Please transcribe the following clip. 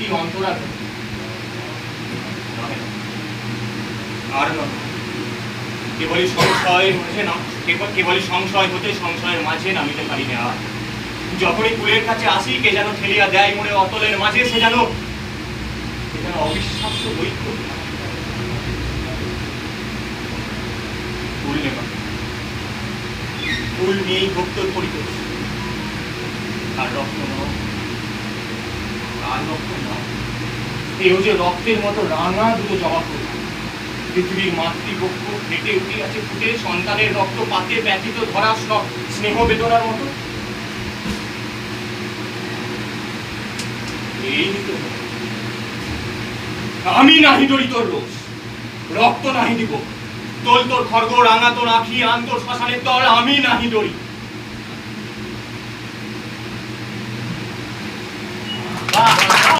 কি অন্তরাল আর নয়, কেবলই সংশয়ের মাঝে না, কেবলই সংশয় হতে সংশয়ের মাঝে নামিতে পারি না। যখনই কুলের কাছে আসি, কে যেন ঠেলিয়া দেয় মনে অতলের মাঝে, সে যেন অবিশ্বাস্য দৈত্য। কুল নেবা, কুল নিয়েই ভক্ত করিত, আর রক্ত নাও, আর রক্ত নাও, এও যে রক্তের মতো রাঙা দুটো জমা করল। পৃথিবীর মাতৃপক্ষ ফেটে উঠিয়াছে ফুটে, সন্তানের রক্ত পাতে ব্যথিত ধরা স্নেহ বেদনার মতো। এই তো আমি নাহি ডরি তোর রোষ, রক্ত নাহি দিব, তোল তোর খড়গ, রাঙা তোর আঁখি, আন তোর শ্মশানের দল, আমি নাহি ডরি।